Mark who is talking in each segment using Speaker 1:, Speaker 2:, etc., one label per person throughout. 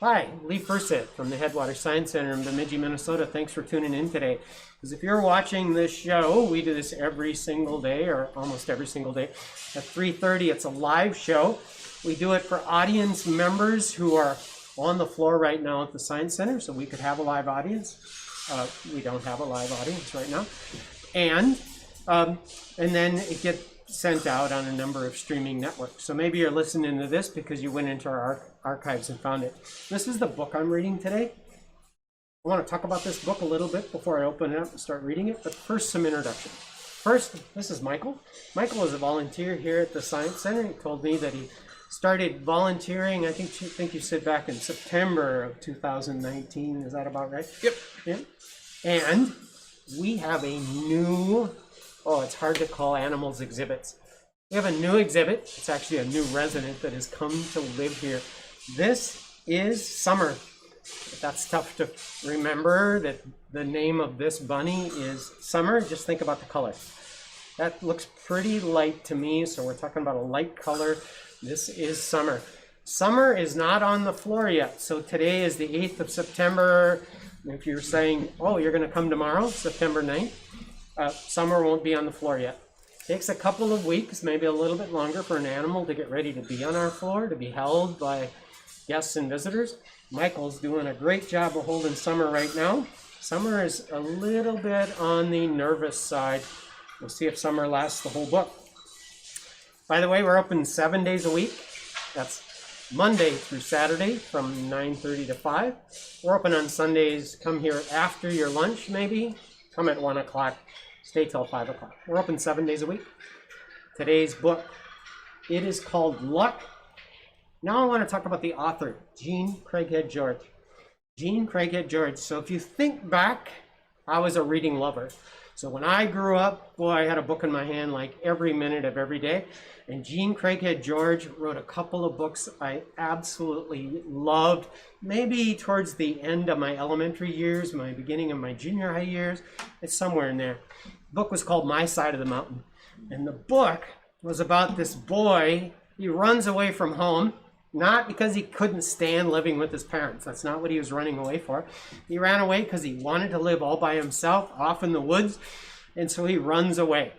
Speaker 1: Hi, Lee Fursett from the Headwaters Science Center in Bemidji, Minnesota. Thanks for tuning in today. Because if you're watching this show, we do this every single day, or almost every single day, at 3:30. It's a live show. We do it for audience members who are on the floor right now at the Science Center, so we could have a live audience. We don't have a live audience right now. And then it gets sent out on a number of streaming networks. So maybe you're listening to this because you went into our archives and found it. This is the book I'm reading today. I want to talk about this book a little bit before I open it up and start reading it, but first some introduction. First, this is Michael. Michael is a volunteer here at the Science Center. He told me that he started volunteering, I think you said back in September of 2019. Is that about right?
Speaker 2: Yep.
Speaker 1: Yeah. And we have a new, it's hard to call animals exhibits. We have a new exhibit. It's actually a new resident that has come to live here. This is Summer. If that's tough to remember, that the name of this bunny is Summer, just think about the color. That looks pretty light to me, so we're talking about a light color. This is Summer. Summer is not on the floor yet, so today is the 8th of September. If you're saying, oh, you're going to come tomorrow, September 9th, Summer won't be on the floor yet. Takes a couple of weeks, maybe a little bit longer, for an animal to get ready to be on our floor, to be held by guests and visitors. Michael's doing a great job of holding Summer right now. Summer is a little bit on the nervous side. We'll see if Summer lasts the whole book. By the way, we're open 7 days a week. That's Monday through Saturday from 9:30 to 5. We're open on Sundays. Come here after your lunch, maybe. Come at 1 o'clock. Stay till 5 o'clock. We're open 7 days a week. Today's book, it is called Luck. Now I want to talk about the author, Jean Craighead George. Jean Craighead George. So if you think back, I was a reading lover. So when I grew up, boy, I had a book in my hand like every minute of every day. And Jean Craighead George wrote a couple of books I absolutely loved. Maybe towards the end of my elementary years, my beginning of my junior high years. It's somewhere in there. The book was called My Side of the Mountain. And the book was about this boy. He runs away from home. Not because he couldn't stand living with his parents. That's not what he was running away for. He ran away because he wanted to live all by himself, off in the woods, and so he runs away.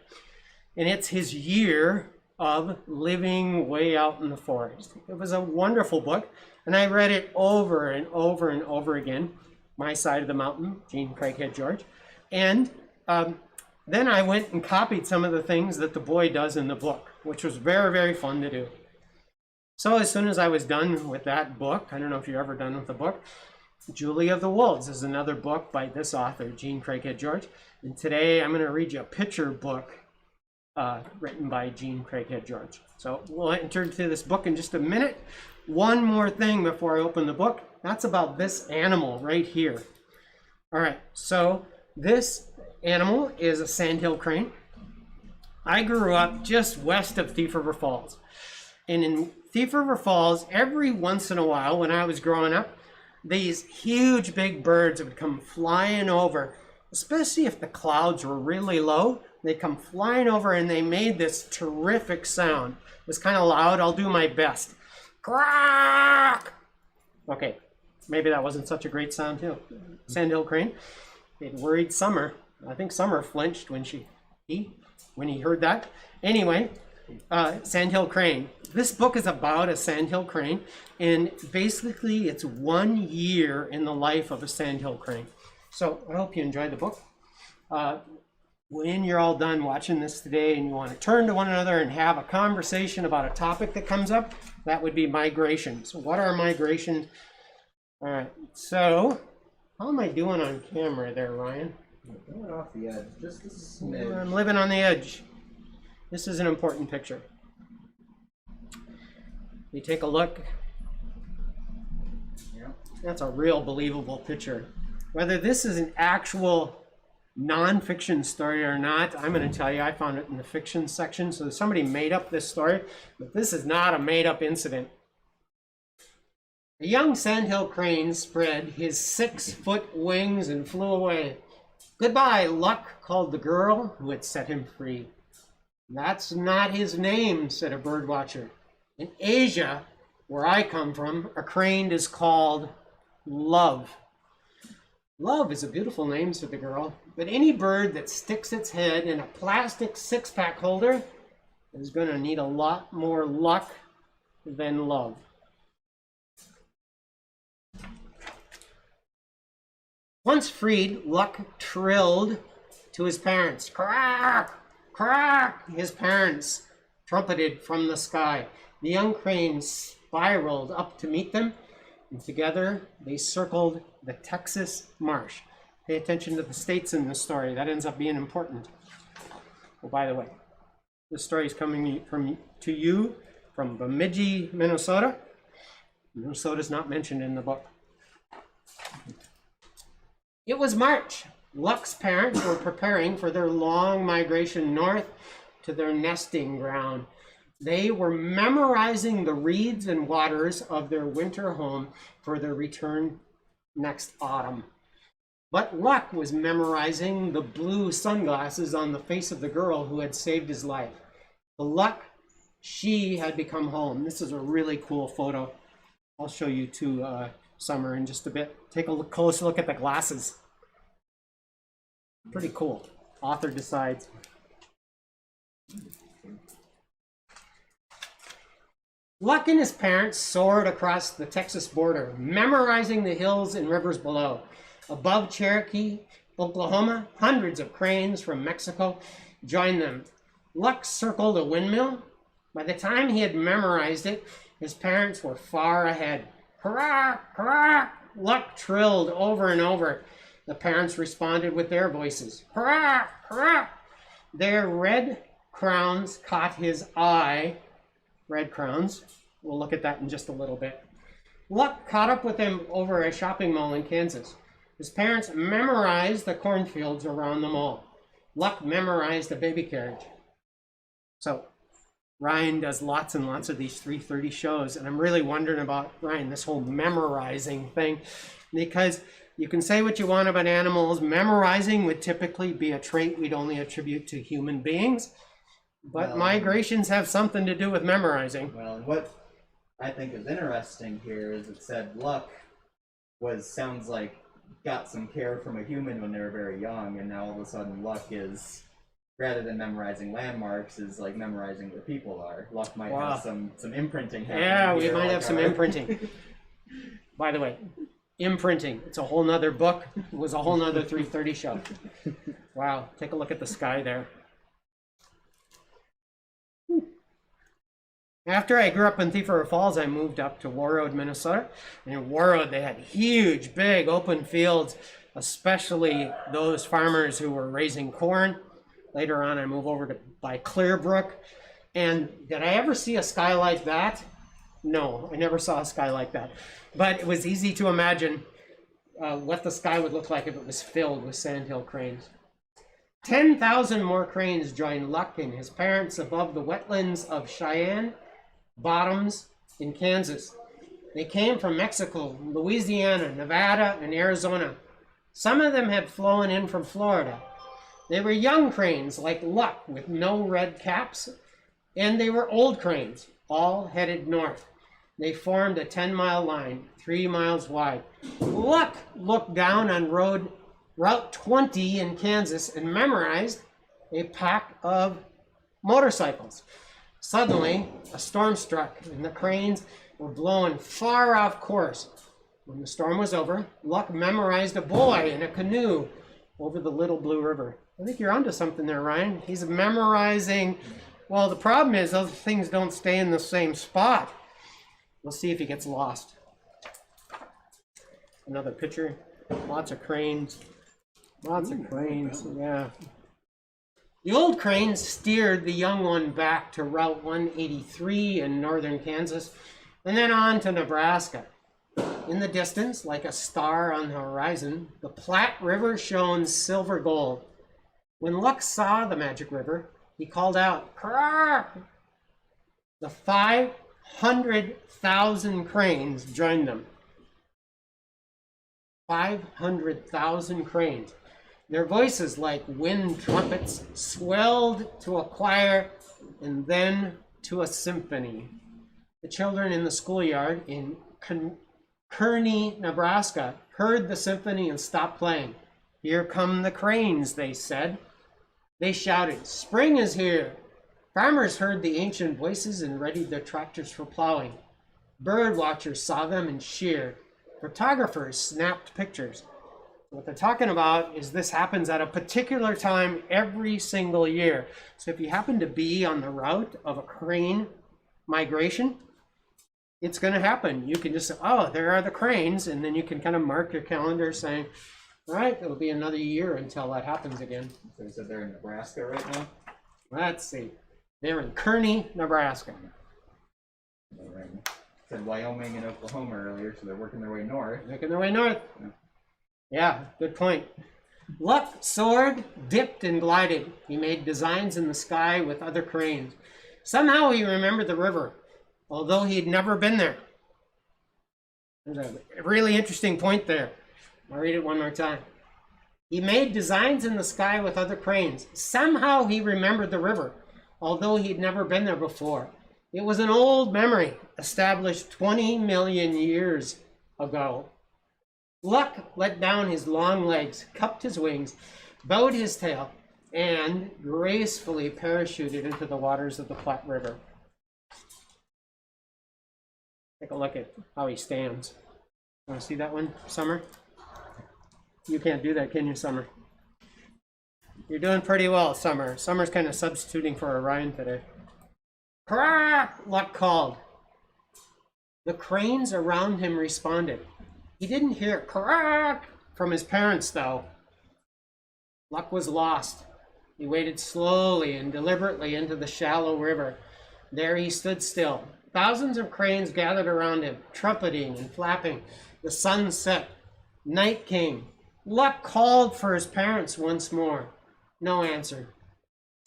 Speaker 1: And it's his year of living way out in the forest. It was a wonderful book, and I read it over and over and over again. My Side of the Mountain, Jean Craighead George. And then I went and copied some of the things that the boy does in the book, which was very, very fun to do. So as soon as I was done with that book, I don't know if you're ever done with the book, Julie of the Wolves is another book by this author, Jean Craighead George. And today I'm going to read you a picture book written by Jean Craighead George. So we'll enter into this book in just a minute. One more thing before I open the book. That's about this animal right here. All right, so this animal is a sandhill crane. I grew up just west of Thief River Falls. And in Thief River Falls, every once in a while when I was growing up, these huge big birds would come flying over, especially if the clouds were really low. They'd come flying over and they made this terrific sound. It was kind of loud. I'll do my best. Quack! Okay, maybe that wasn't such a great sound too. Sandhill crane. It worried Summer. I think Summer flinched when he heard that. Anyway, sandhill crane. This book is about a sandhill crane, and basically it's 1 year in the life of a sandhill crane. So I hope you enjoyed the book. When you're all done watching this today and you want to turn to one another and have a conversation about a topic that comes up, that would be migration. So what are migrations? All right, so how am I doing on camera there, Ryan?
Speaker 2: Going off the edge, just a smidge.
Speaker 1: I'm living on the edge. This is an important picture. You take a look.
Speaker 2: Yeah.
Speaker 1: That's a real believable picture. Whether this is an actual non-fiction story or not, I'm going to tell you, I found it in the fiction section. So somebody made up this story, but this is not a made-up incident. A young sandhill crane spread his 6-foot wings and flew away. "Goodbye, Luck," called the girl who had set him free. "That's not his name," said a bird watcher. "In Asia, where I come from, a crane is called Love. Love is a beautiful name for the girl, but any bird that sticks its head in a plastic six-pack holder is going to need a lot more luck than love. Once freed, Luck trilled to his parents. Crack! Crack! His parents trumpeted from the sky. The young crane spiraled up to meet them, and together they circled the Texas marsh. Pay attention to the states in this story. That ends up being important. Oh, by the way, this story is coming to you from Bemidji, Minnesota. Minnesota is not mentioned in the book. It was March. Luck's parents were preparing for their long migration north to their nesting ground. They were memorizing the reeds and waters of their winter home for their return next autumn. But Luck was memorizing the blue sunglasses on the face of the girl who had saved his life. The Luck, she had become home. This is a really cool photo. I'll show you too, Summer, in just a bit. Take a close look at the glasses. Pretty cool. Author decides. Luck and his parents soared across the Texas border, memorizing the hills and rivers below. Above Cherokee, Oklahoma, hundreds of cranes from Mexico joined them. Luck circled a windmill. By the time he had memorized it, his parents were far ahead. Hurrah! Hurrah! Luck trilled over and over. The parents responded with their voices. Hurrah! Hurrah! Their red crowns caught his eye. Red crowns. We'll look at that in just a little bit. Luck caught up with him over a shopping mall in Kansas. His parents memorized the cornfields around the mall. Luck memorized a baby carriage. So Ryan does lots and lots of these 3:30 shows, and I'm really wondering about, Ryan, this whole memorizing thing, because you can say what you want about animals. Memorizing would typically be a trait we'd only attribute to human beings, but migrations have something to do with memorizing.
Speaker 2: Well, and what I think is interesting here is it said Luck sounds like got some care from a human when they were very young, and now all of a sudden Luck is, rather than memorizing landmarks, is like memorizing where people are. Luck might have some imprinting happening.
Speaker 1: Yeah, we
Speaker 2: here,
Speaker 1: might
Speaker 2: like
Speaker 1: have some imprinting. By the way, imprinting, it's a whole nother book. It was a whole nother 3:30 show. Wow, take a look at the sky there. After I grew up in Thief River Falls, I moved up to Warroad, Minnesota. And in Warroad, they had huge, big open fields, especially those farmers who were raising corn. Later on, I moved over to by Clearbrook. And did I ever see a sky like that? No, I never saw a sky like that. But it was easy to imagine what the sky would look like if it was filled with sandhill cranes. 10,000 more cranes joined Luck and his parents above the wetlands of Cheyenne Bottoms in Kansas. They came from Mexico, Louisiana, Nevada, and Arizona. Some of them had flown in from Florida. They were young cranes like Luck with no red caps, and they were old cranes, all headed north. They formed a 10-mile line, 3 miles wide. Luck looked down on Route 20 in Kansas and memorized a pack of motorcycles. Suddenly, a storm struck, and the cranes were blowing far off course. When the storm was over, Luck memorized a boy in a canoe over the Little Blue River. I think you're onto something there, Ryan. He's memorizing. Well, the problem is those things don't stay in the same spot. We'll see if he gets lost. Another picture. Lots of cranes. Lots of cranes, yeah. The old cranes steered the young one back to Route 183 in northern Kansas, and then on to Nebraska. In the distance, like a star on the horizon, the Platte River shone silver gold. When Luck saw the magic river, he called out, "Hurrah!" The 500,000 cranes joined them. 500,000 cranes. Their voices, like wind trumpets, swelled to a choir and then to a symphony. The children in the schoolyard in Kearney, Nebraska, heard the symphony and stopped playing. "Here come the cranes," they said. They shouted, "Spring is here!" Farmers heard the ancient voices and readied their tractors for plowing. Bird watchers saw them and cheered. Photographers snapped pictures. What they're talking about is this happens at a particular time every single year. So if you happen to be on the route of a crane migration, it's going to happen. You can just say, oh, there are the cranes, and then you can kind of mark your calendar saying, all right, it'll be another year until that happens again.
Speaker 2: So you said they're in Nebraska right now?
Speaker 1: Let's see. They're in Kearney, Nebraska.
Speaker 2: Right. Said Wyoming and Oklahoma earlier, so they're working their way north.
Speaker 1: Making their way north. Yeah, good point. Luck soared, dipped, and glided. He made designs in the sky with other cranes. Somehow he remembered the river, although he had never been there. There's a really interesting point there. I'll read it one more time. He made designs in the sky with other cranes. Somehow he remembered the river, although he'd never been there before. It was an old memory, established 20 million years ago. Luck let down his long legs, cupped his wings, bowed his tail, and gracefully parachuted into the waters of the Platte River. Take a look at how he stands. Want to see that one, Summer? You can't do that, can you, Summer? You're doing pretty well, Summer. Summer's kind of substituting for Orion today. Crack! Luck called. The cranes around him responded. He didn't hear crack from his parents, though. Luck was lost. He waded slowly and deliberately into the shallow river. There he stood still. Thousands of cranes gathered around him, trumpeting and flapping. The sun set. Night came. Luck called for his parents once more. No answer.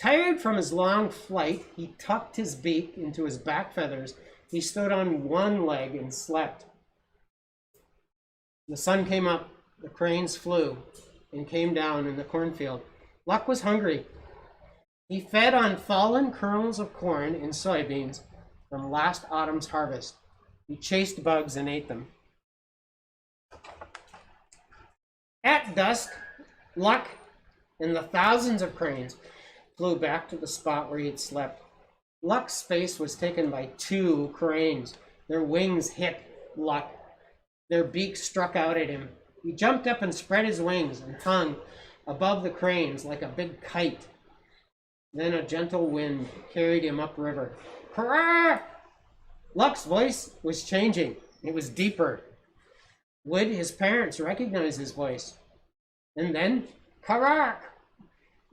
Speaker 1: Tired from his long flight, he tucked his beak into his back feathers. He stood on one leg and slept. The sun came up, the cranes flew and came down in the cornfield. Luck was hungry. He fed on fallen kernels of corn and soybeans from last autumn's harvest. He chased bugs and ate them. At dusk, Luck and the thousands of cranes flew back to the spot where he had slept. Luck's space was taken by two cranes. Their wings hit Luck. Their beaks struck out at him. He jumped up and spread his wings and hung above the cranes like a big kite. Then a gentle wind carried him upriver. Hurrah! Luck's voice was changing. It was deeper. Would his parents recognize his voice? And then, Karak!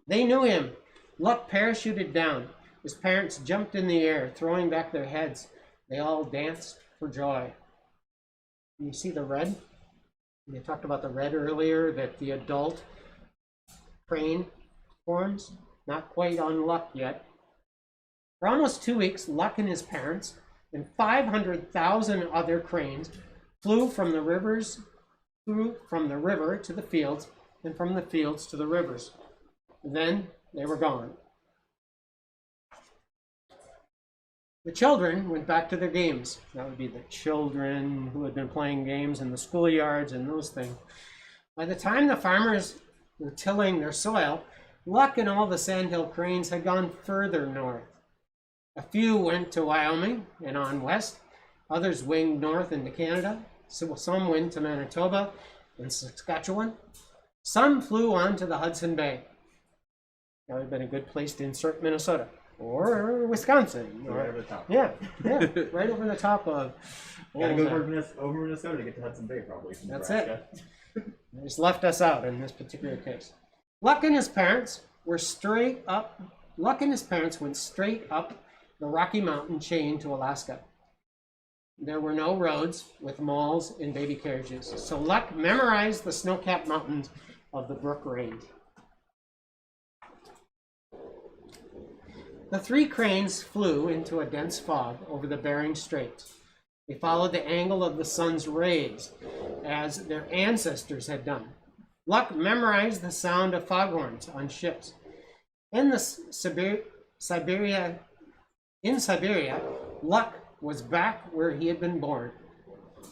Speaker 1: They knew him. Luck parachuted down. His parents jumped in the air, throwing back their heads. They all danced for joy. And you see the red? We talked about the red earlier, that the adult crane forms. Not quite on Luck yet. For almost 2 weeks, Luck and his parents and 500,000 other cranes flew from the river to the fields, and from the fields to the rivers. Then they were gone. The children went back to their games. That would be the children who had been playing games in the schoolyards and those things. By the time the farmers were tilling their soil, Luck and all the sandhill cranes had gone further north. A few went to Wyoming and on west. Others winged north into Canada. So some went to Manitoba and Saskatchewan. Some flew on to the Hudson Bay. That would have been a good place to insert Minnesota or Wisconsin.
Speaker 2: Right over the top.
Speaker 1: Yeah, right over the top of.
Speaker 2: Gotta go over Minnesota to get to Hudson Bay, probably. From
Speaker 1: That's
Speaker 2: Nebraska.
Speaker 1: it. They just left us out in this particular case. Luck and his parents went straight up the Rocky Mountain chain to Alaska. There were no roads with malls and baby carriages, so Luck memorized the snow-capped mountains of the Brook Range. The three cranes flew into a dense fog over the Bering Straits. They followed the angle of the sun's rays, as their ancestors had done. Luck memorized the sound of foghorns on ships. In Siberia, Luck was back where he had been born.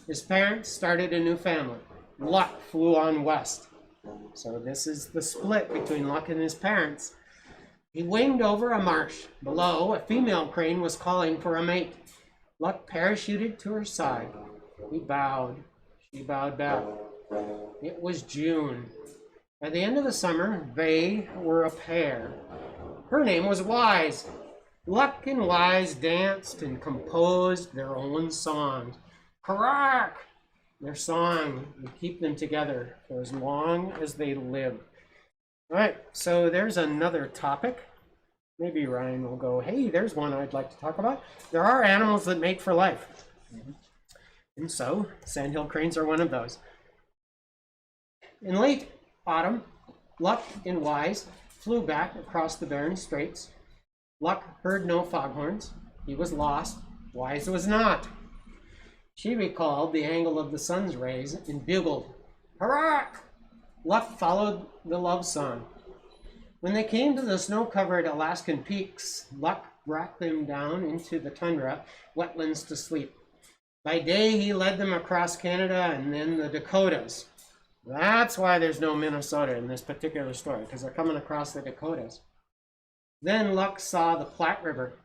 Speaker 1: His parents started a new family. Luck flew on west. So this is the split between Luck and his parents. He winged over a marsh. Below, a female crane was calling for a mate. Luck parachuted to her side. He bowed. She bowed back. It was June. At the end of the summer, they were a pair. Her name was Wise. Luck and Wise danced and composed their own songs. Hurrah! Their song would keep them together for as long as they lived. All right, so there's another topic. Maybe Ryan will go, hey, there's one I'd like to talk about. There are animals that mate for life. And so, sandhill cranes are one of those. In late autumn, Luck and Wise flew back across the Barren Straits. Luck heard no foghorns. He was lost. Wise was not. She recalled the angle of the sun's rays and bugled, hurrah! Luck followed the love song. When they came to the snow-covered Alaskan peaks, Luck brought them down into the tundra wetlands to sleep. By day, he led them across Canada and then the Dakotas. That's why there's no Minnesota in this particular story, because they're coming across the Dakotas. Then Luck saw the Platte River,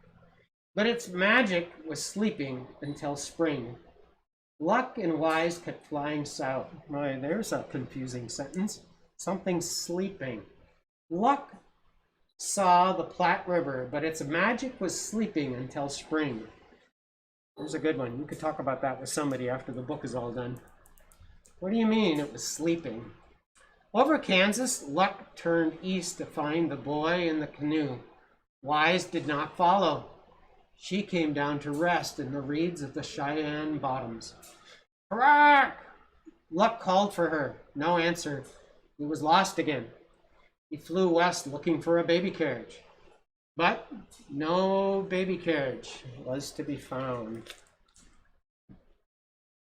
Speaker 1: but its magic was sleeping until spring. Luck and Wise kept flying south. My, there's a confusing sentence. Something's sleeping. Luck saw the Platte River, but its magic was sleeping until spring. There's a good one. You could talk about that with somebody after the book is all done. What do you mean it was sleeping? Over Kansas, Luck turned east to find the boy in the canoe. Wise did not follow. She came down to rest in the reeds of the Cheyenne bottoms. Hurrah! Luck called for her. No answer. He was lost again. He flew west looking for a baby carriage. But no baby carriage was to be found.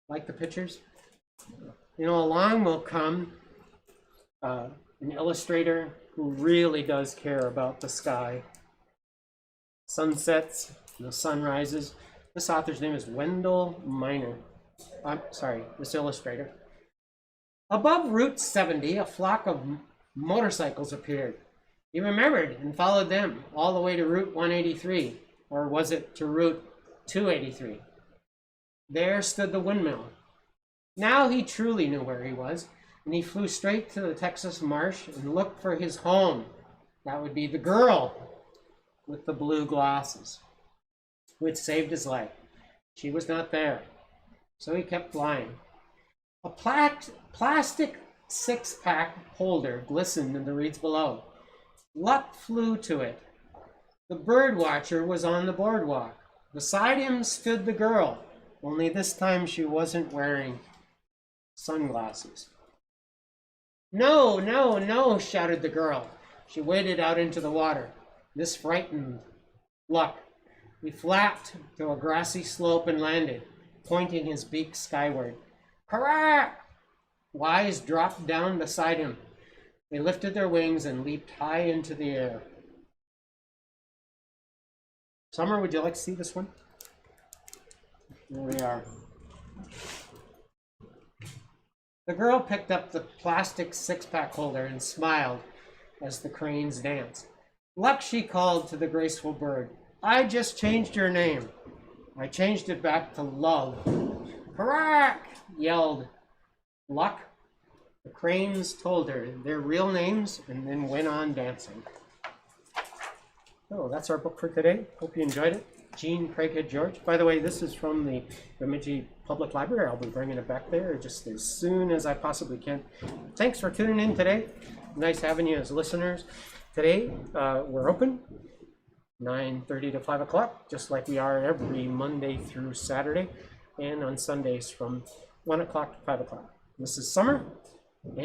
Speaker 1: Like the pictures? You know, along will come an illustrator who really does care about the sky. Sunsets, the sun rises. This author's name is Wendell Miner. I'm sorry, this illustrator. Above Route 70, a flock of motorcycles appeared. He remembered and followed them all the way to Route 183, or was it to Route 283? There stood the windmill. Now he truly knew where he was, and he flew straight to the Texas marsh and looked for his home. That would be the girl with the blue glasses, who had saved his life. She was not there, so he kept flying. A plastic six-pack holder glistened in the reeds below. Luck flew to it. The bird watcher was on the boardwalk. Beside him stood the girl, only this time she wasn't wearing sunglasses. No, no, no, shouted the girl. She waded out into the water. This frightened Luck. He flapped to a grassy slope and landed, pointing his beak skyward. Hurrah! Wise dropped down beside him. They lifted their wings and leaped high into the air. Summer, would you like to see this one? Here we are. The girl picked up the plastic six-pack holder and smiled as the cranes danced. Luck, she called to the graceful bird. I just changed your name. I changed it back to Love. Hurrah! Yelled Luck. The cranes told her their real names and then went on dancing. Oh, that's our book for today. Hope you enjoyed it. Jean Craighead George. By the way, this is from the Bemidji Public Library. I'll be bringing it back there just as soon as I possibly can. Thanks for tuning in today. Nice having you as listeners. Today, we're open 9:30 to 5 o'clock, just like we are every Monday through Saturday, and on Sundays from 1 o'clock to 5 o'clock. This is Summer, and